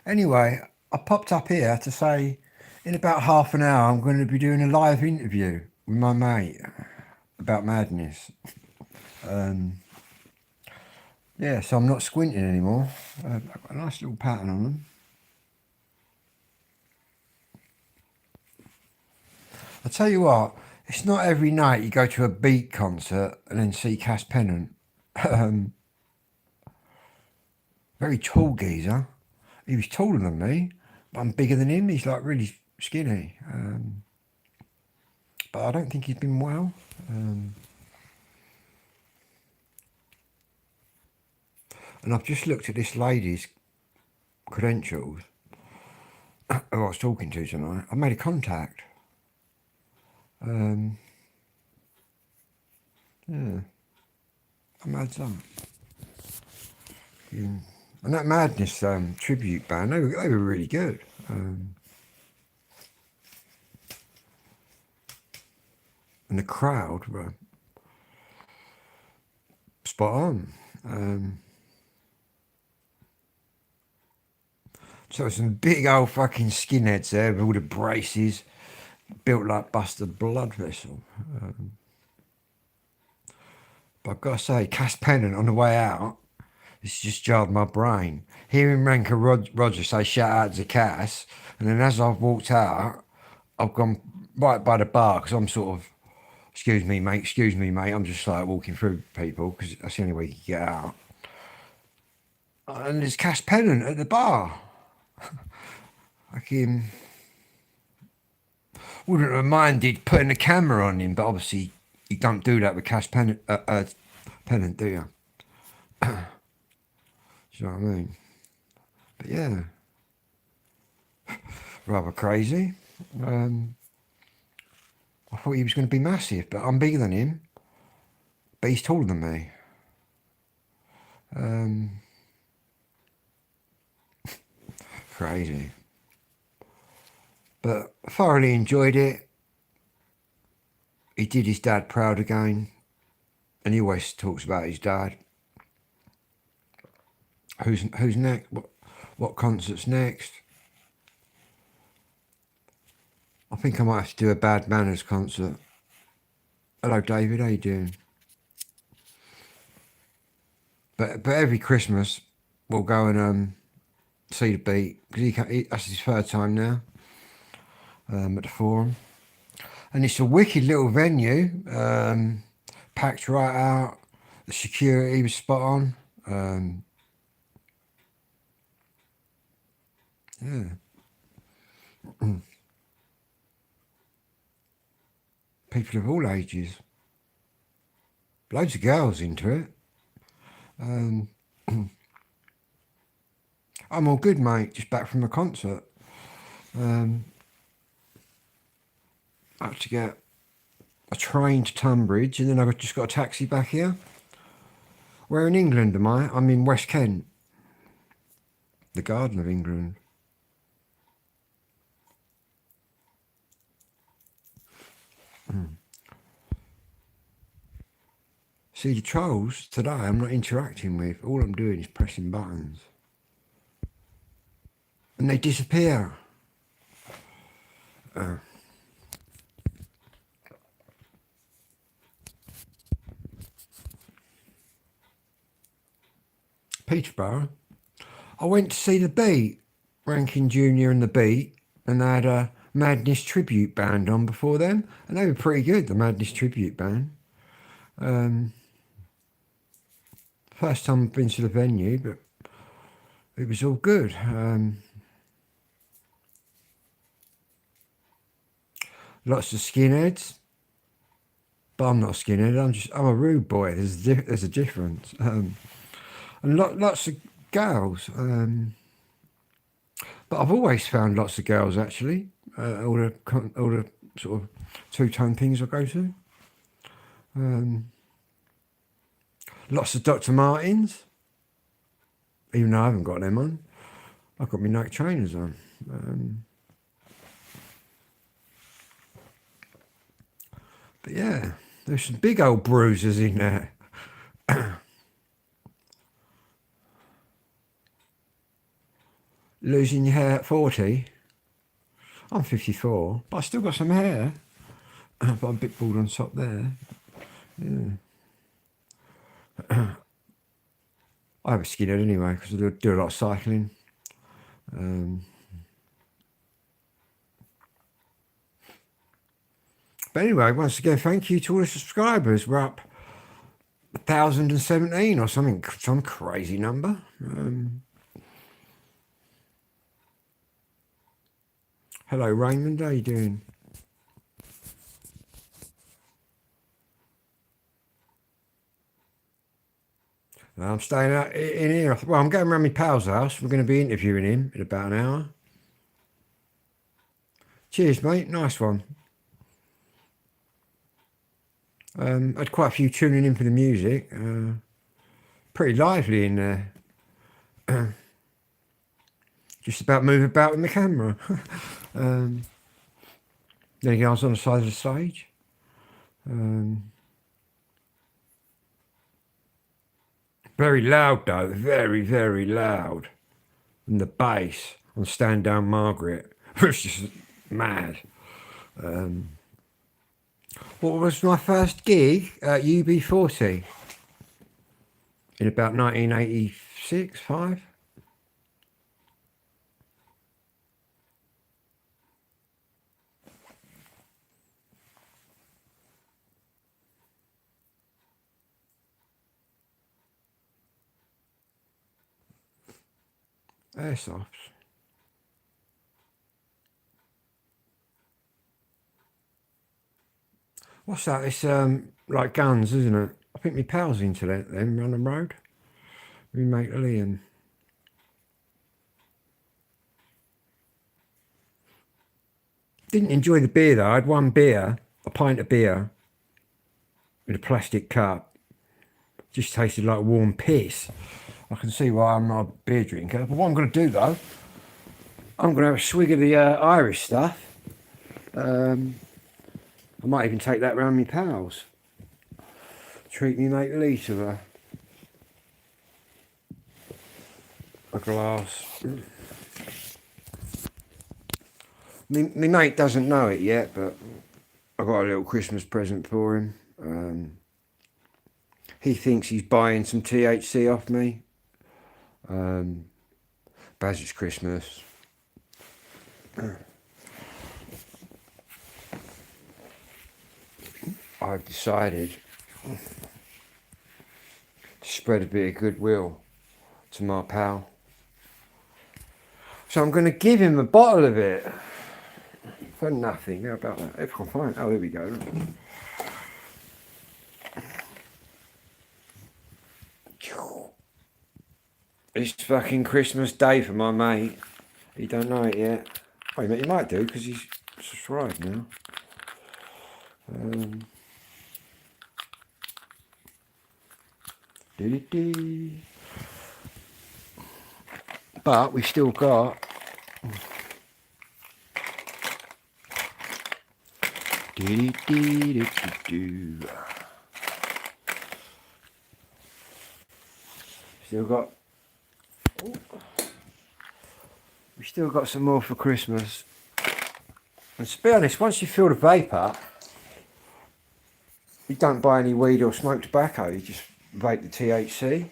Anyway, I popped up here to say in about half an hour I'm going to be doing a live interview with my mate about madness. Yeah, so I'm not squinting anymore. I've got a nice little pattern on them. I tell you what, it's not every night you go to a beat concert and then see Cass Pennant. Very tall geezer. He was taller than me, but I'm bigger than him. He's like really skinny. But I don't think he's been well. And I've just looked at this lady's credentials who I was talking to tonight. I made a contact. Yeah, I'm mad that. Yeah. And that Madness tribute band, they were really good. And the crowd were spot on. So some big old fucking skinheads there with all the braces, built like busted blood vessel. But I've got to say, Cass Pennant on the way out, it's just jarred my brain. Hearing Ranker Roger say shout out to Cass, and then as I've walked out, I've gone right by the bar because I'm sort of, excuse me, mate. I'm just like walking through people because that's the only way you can get out. And there's Cass Pennant at the bar. Fucking wouldn't have minded putting a camera on him, but obviously you don't do that with Cass Pennant, Pennant, do you? Do you know what I mean? But yeah, rather crazy. I thought he was going to be massive, but I'm bigger than him. But he's taller than me. Crazy. But I thoroughly enjoyed it. He did his dad proud again. And he always talks about his dad. Who's next? What concert's next? I think I might have to do a Bad Manners concert. Hello, David. How you doing? But every Christmas we'll go and see the Beat because that's his third time now at the Forum, and it's a wicked little venue. Packed right out. The security was spot on. Yeah. People of all ages. Loads of girls into it. I'm all good, mate. Just back from a concert. I had to get a train to Tunbridge, and then I just got a taxi back here. Where in England am I? I'm in West Kent, the Garden of England. See, the trolls today I'm not interacting with. All I'm doing is pressing buttons. And they disappear. Peterborough. I went to see the Beat, Rankin Jr. and the Beat, and they had a Madness tribute band on before them, and they were pretty good, the Madness tribute band. First time I've been to the venue, but it was all good. Lots of skinheads, but I'm not a skinhead. I'm a rude boy. There's a difference. And lots of girls. But I've always found lots of girls actually. All the sort of two-tone things I go to. Lots of Dr. Martens, even though I haven't got them on. I've got my Nike trainers on. But yeah, there's some big old bruisers in there. Losing your hair at 40? I'm 54, but I still got some hair. But I'm a bit bald on top there. Yeah. I have a skinhead anyway because I do a lot of cycling. But anyway, once again, thank you to all the subscribers. We're up 1,017 or something, some crazy number. Hello, Raymond. How you doing? I'm staying out in here. Well, I'm going around my pal's house. We're going to be interviewing him in about an hour. Cheers, mate. Nice one. I had quite a few tuning in for the music. Pretty lively in there. Just about move about with my camera. Then again, I was on the side of the stage. Very loud though, very, very loud. And the bass on Stand Down Margaret was just mad. What was my first gig? At UB40 in about 1986, 5. Airsofts. What's that? It's like guns, isn't it? I think my pal's into that then, on the road. Me mate Liam. Didn't enjoy the beer though. I had one beer, a pint of beer, in a plastic cup. Just tasted like warm piss. I can see why I'm not a beer drinker. But what I'm going to do though, I'm going to have a swig of the Irish stuff. I might even take that round my pals. Treat me mate Lee to a glass. My mate doesn't know it yet, but I got a little Christmas present for him. He thinks he's buying some THC off me. But it's Christmas. I've decided to spread a bit of goodwill to my pal. So I'm going to give him a bottle of it for nothing. How about that? If I can find it. Oh, there we go. It's fucking Christmas Day for my mate. He don't know it yet. Wait a minute, he might do because he's subscribed now. But we've still got we still got some more for Christmas. And to be honest, once you fill the vape up, you don't buy any weed or smoke tobacco, you just vape the THC.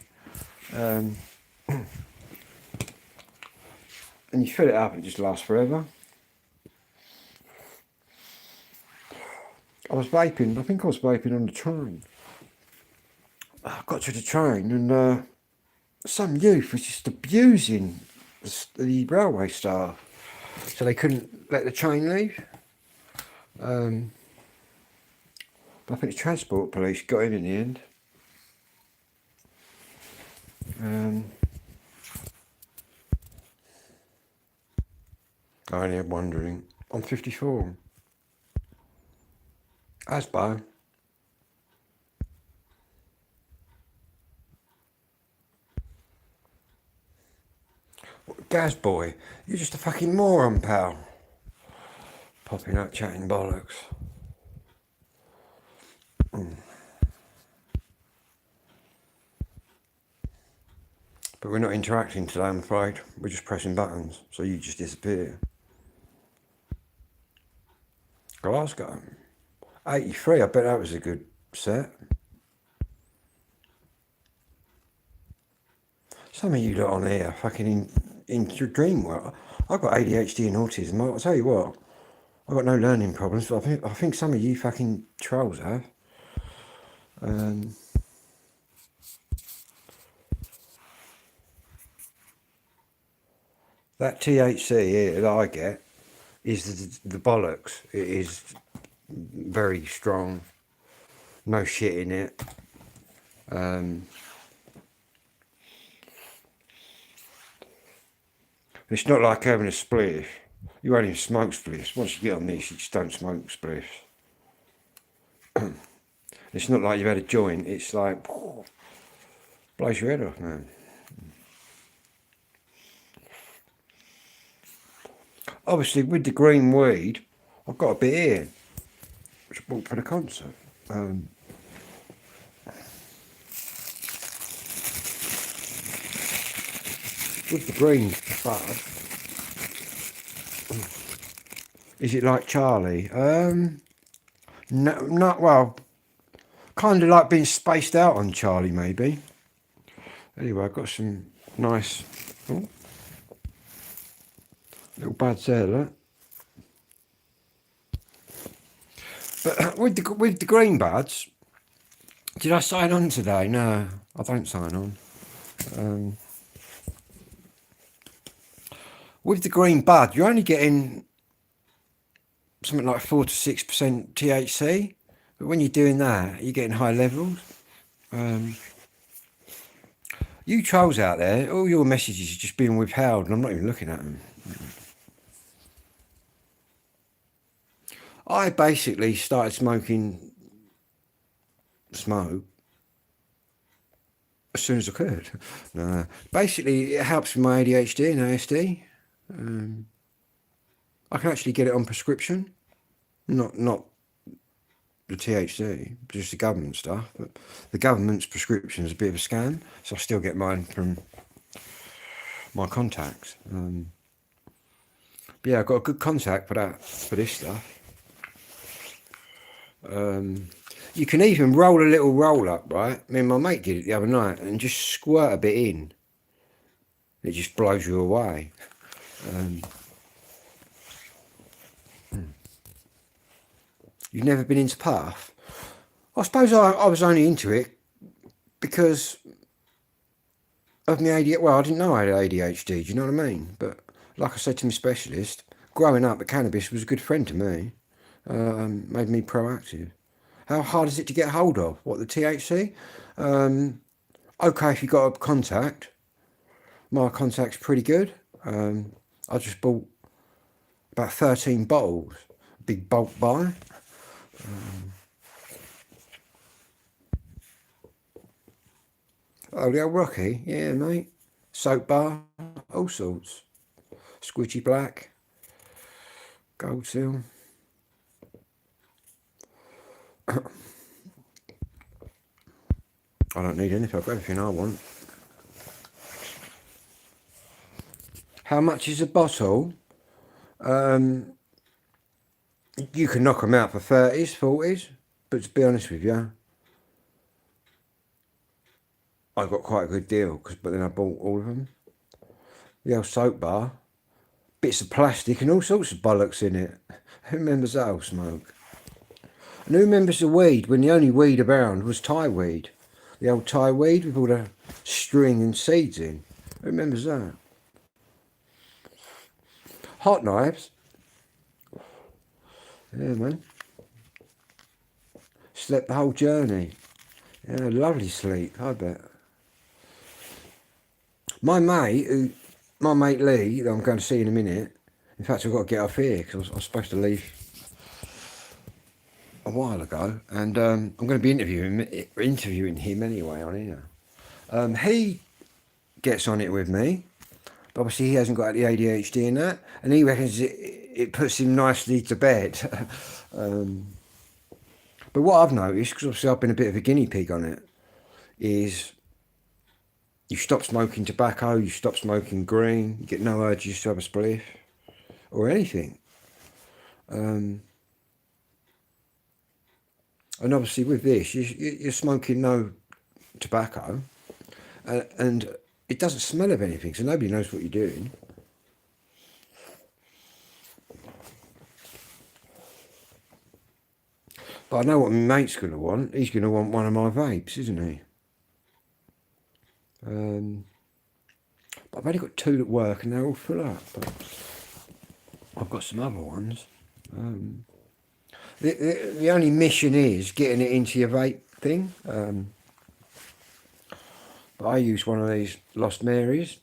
And you fill it up and it just lasts forever. I think I was vaping on the train. I got to the train and some youth was just abusing the railway staff. So they couldn't let the train leave. But I think the transport police got in the end. I only had one drink. I'm 54. Asbo. Gaz boy, you're just a fucking moron, pal. Popping up chatting bollocks. But we're not interacting today, I'm afraid. We're just pressing buttons, so you just disappear. Glasgow. 83, I bet that was a good set. Some of you lot on here fucking in your dream world. I've got ADHD and autism. I'll tell you what, I've got no learning problems, but I think some of you fucking trolls have. That THC here that I get is the bollocks. It is very strong. No shit in it. It's not like having a spliff. You won't even smoke spliffs. Once you get on this, you just don't smoke spliffs. It's not like you've had a joint. It's like, blows your head off, man. Obviously, with the green weed, I've got a bit here, which I bought for the concert. With the green bud, is it like Charlie? No, not well. Kind of like being spaced out on Charlie, maybe. Anyway, I've got some nice little buds there, look. But with the green buds, did I sign on today? No, I don't sign on. With the green bud, you're only getting something like 4 to 6% THC. But when you're doing that, you're getting high levels. You trolls out there, all your messages are just being withheld, and I'm not even looking at them. I basically started smoking smoke as soon as I could. Basically, it helps with my ADHD and ASD. I can actually get it on prescription, not the THC, just the government stuff. But the government's prescription is a bit of a scam, so I still get mine from my contacts. But yeah, I've got a good contact for this stuff. You can even roll a little roll up, right? I mean, my mate did it the other night and just squirt a bit in. It just blows you away. You've never been into puff? I suppose I was only into it because of my ADHD. Well, I didn't know I had ADHD, do you know what I mean? But like I said to my specialist, growing up, the cannabis was a good friend to me. Made me proactive. How hard is it to get hold of? What, the THC? Okay, if you got a contact. My contact's pretty good. I just bought about 13 bottles. Big bulk buy. Oh, the old Rocky? Yeah, mate. Soap bar, all sorts. Squidgy Black, Gold Seal. I don't need anything. I've got everything I want. How much is a bottle? You can knock them out for 30s, 40s. But to be honest with you, I got quite a good deal. But then I bought all of them. The old soap bar. Bits of plastic and all sorts of bollocks in it. Who remembers that old smoke? And who remembers the weed when the only weed around was Thai weed? The old Thai weed with all the string and seeds in. Who remembers that? Hot knives. Yeah, man. Slept the whole journey. Yeah, lovely sleep, I bet. My mate Lee, that I'm going to see in a minute. In fact, I've got to get off here because I was supposed to leave a while ago, and I'm going to be interviewing him anyway on here. He gets on it with me, but obviously he hasn't got the ADHD in that, and he reckons it puts him nicely to bed. But what I've noticed, because obviously I've been a bit of a guinea pig on it, is You stop smoking tobacco, you stop smoking green, you get no urges to have a spliff or anything. And obviously with this, you're smoking no tobacco, and it doesn't smell of anything, so nobody knows what you're doing. But I know what my mate's going to want. He's going to want one of my vapes, isn't he? But I've only got 2 that work and they're all full up. But I've got some other ones. The only mission is getting it into your vape thing. But I use one of these Lost Marys.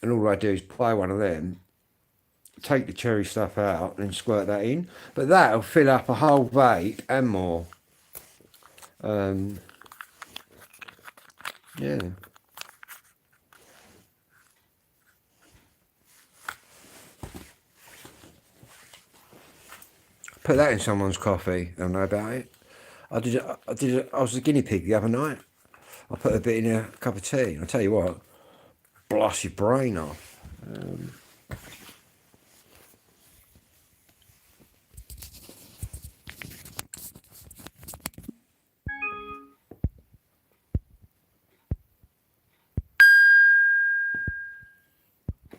And all I do is buy one of them, take the cherry stuff out and squirt that in. But that'll fill up a whole vape and more. Yeah. Put that in someone's coffee. They'll know about it. I was a guinea pig the other night. I put a bit in a cup of tea. I'll tell you what, blast your brain off.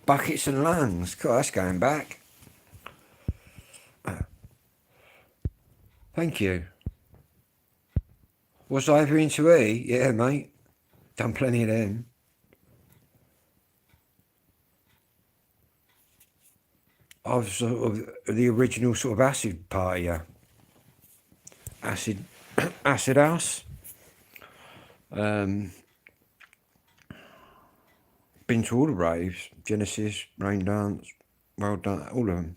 Buckets and lungs. God, that's going back. Thank you. Was I ever into E? Yeah, mate. Done plenty of them. I was sort of the original sort of acid partier. Acid, acid house. Been to all the raves. Genesis, Rain Dance, Well Done, all of them.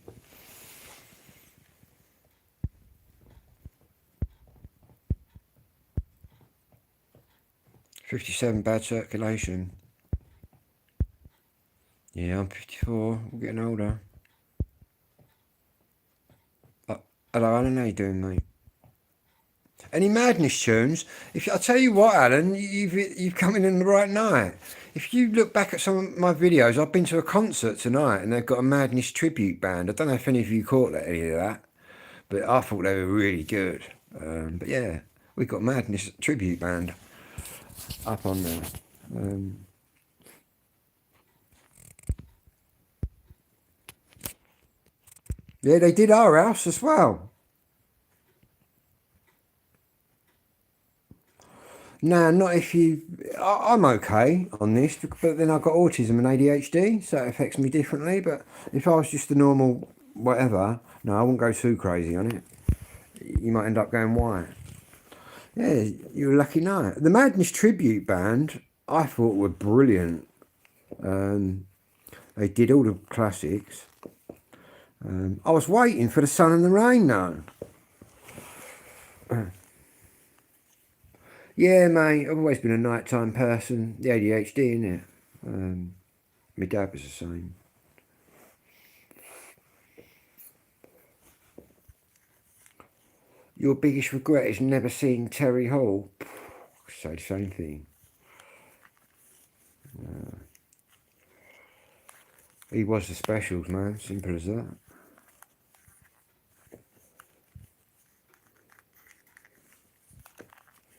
57 bad circulation. Yeah, I'm 54. I'm getting older. Hello, Alan. How you doing, mate? Any madness tunes? I tell you what, Alan, you've come in the right night. If you look back at some of my videos, I've been to a concert tonight, and they've got a madness tribute band. I don't know if any of you caught any of that, but I thought they were really good. But yeah, we've got madness tribute band up on there. Yeah, they did our house as well. No, not if you. I'm okay on this, but then I've got autism and ADHD, so it affects me differently. But if I was just a normal whatever, no, I wouldn't go too crazy on it. You might end up going white. Yeah, you're a lucky night. The Madness tribute band, I thought were brilliant. They did all the classics. I was waiting for the sun and the rain though. Yeah, mate, I've always been a nighttime person. The ADHD, innit? My dad was the same. Your biggest regret is never seeing Terry Hall. Say the same thing. He was the specials, man. Simple as that.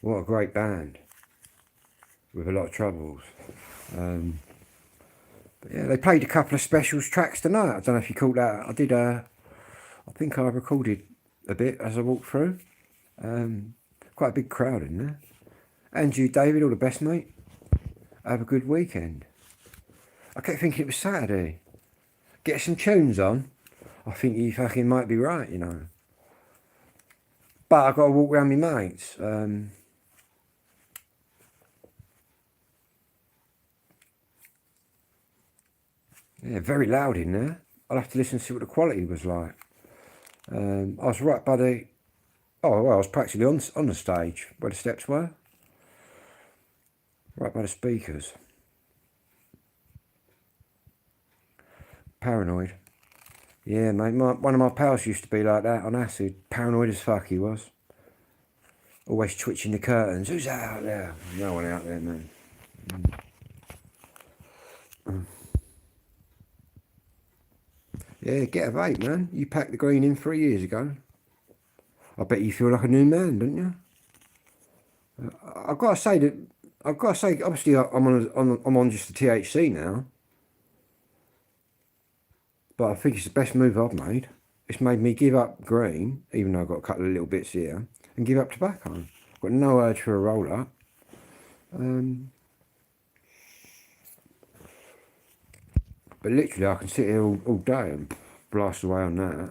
What a great band. With a lot of troubles. But yeah, they played a couple of specials tracks tonight. I don't know if you caught that. I think I recorded a bit as I walked through. Quite a big crowd in there. And you, David, all the best, mate. Have a good weekend. I kept thinking it was Saturday. Get some tunes on. I think you fucking might be right, you know. But I've got to walk around my mates. Yeah, very loud in there. I'll have to listen to see what the quality was like. I was right by the... Oh, well, I was practically on the stage where the steps were. Right by the speakers. Paranoid. Yeah, mate, one of my pals used to be like that on acid. Paranoid as fuck he was. Always twitching the curtains. Who's out there? No one out there, man. Yeah, get a vape, man. You packed the green in 3 years ago. I bet you feel like a new man, don't you? I've got to say that. I've got to say, obviously, I'm on just the THC now, but I think it's the best move I've made. It's made me give up green, even though I've got a couple of little bits here, and give up tobacco. I've got no urge for a roll up. But literally, I can sit here all day and blast away on that.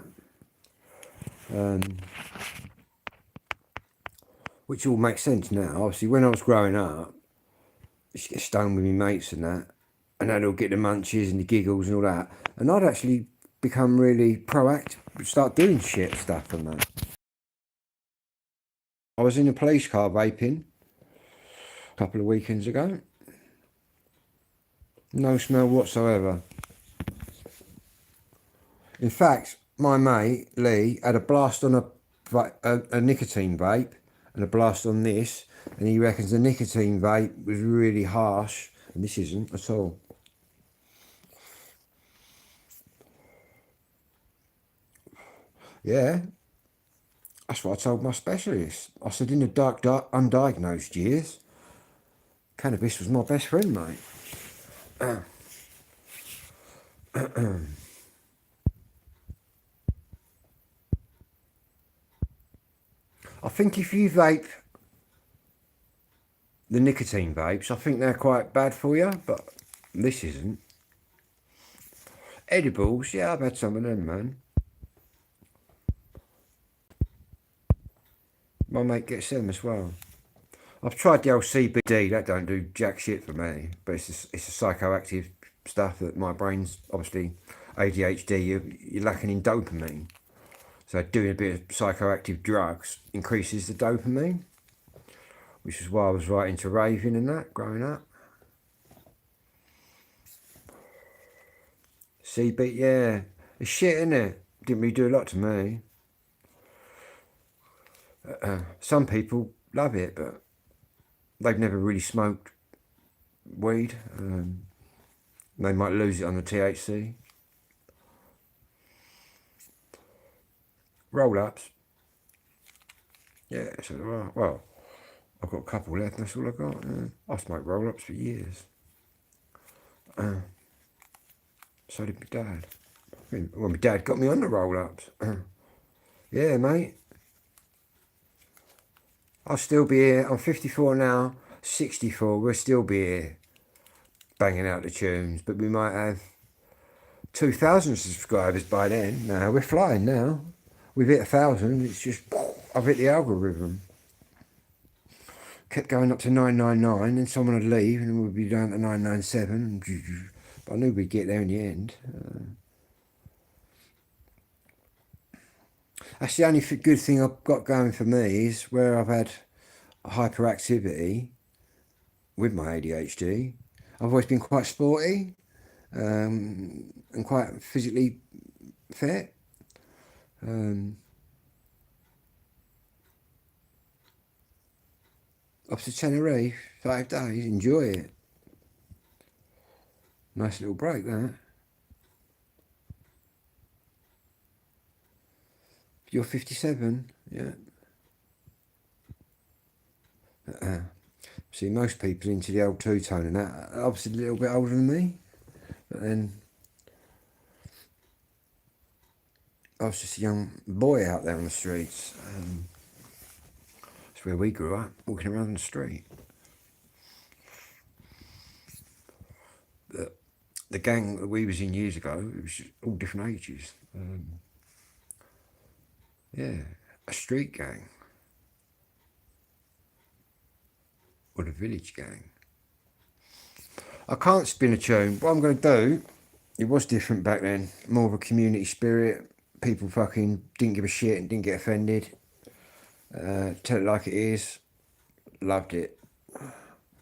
Which all makes sense now. Obviously, when I was growing up, I used to get stoned with my mates and that, and they'd all get the munchies and the giggles and all that. And I'd actually become really proactive, start doing shit stuff and that. I was in a police car vaping a couple of weekends ago. No smell whatsoever. In fact, my mate Lee had a blast on a nicotine vape and a blast on this, and he reckons the nicotine vape was really harsh, and this isn't at all. Yeah, that's what I told my specialist. I said, in the dark, undiagnosed years, cannabis was my best friend, mate. I think if you vape the nicotine vapes, I think they're quite bad for you, but this isn't. Edibles, yeah, I've had some of them, man. My mate gets them as well. I've tried the old CBD, that don't do jack shit for me, but it's a psychoactive stuff that my brain's obviously ADHD, you're lacking in dopamine. So doing a bit of psychoactive drugs increases the dopamine, which is why I was right into raving and that growing up. CBD, yeah, it's shit, isn't it? Didn't really do a lot to me. Some people love it, but they've never really smoked weed. They might lose it on the THC. Roll-ups. Yeah, so, well, I've got a couple left, that's all I've got. I smoked roll-ups for years. So did my dad. Well, my dad got me on the roll-ups. Yeah, mate. I'll still be here. I'm 54 now, 64. We'll still be here banging out the tunes, but we might have 2,000 subscribers by then. No, we're flying now. We've hit 1,000. It's just, I've hit the algorithm. Kept going up to 999, and someone would leave, and we'd be down to 997. But I knew we'd get there in the end. That's the only good thing I've got going for me is where I've had hyperactivity with my ADHD. I've always been quite sporty and quite physically fit. Up to Tenerife, 5 days, enjoy it. Nice little break, that. You're 57, yeah. See, most people into the old two-tone and that, obviously a little bit older than me, but then I was just a young boy out there on the streets. That's where we grew up, walking around the street. The gang that we was in years ago, it was all different ages. Yeah, a street gang. Or the village gang. I can't spin a tune. What I'm going to do, it was different back then. More of a community spirit. People fucking didn't give a shit and didn't get offended. Tell it like it is. Loved it.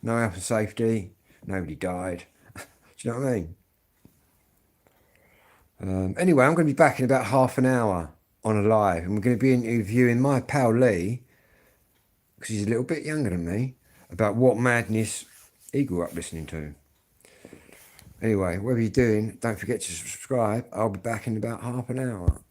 No health and safety. Nobody died. Do you know what I mean? Anyway, I'm going to be back in about half an hour on a live. And we're going to be interviewing my pal Lee. because he's a little bit younger than me, about what madness he grew up listening to. Anyway, whatever you're doing, don't forget to subscribe. I'll be back in about half an hour.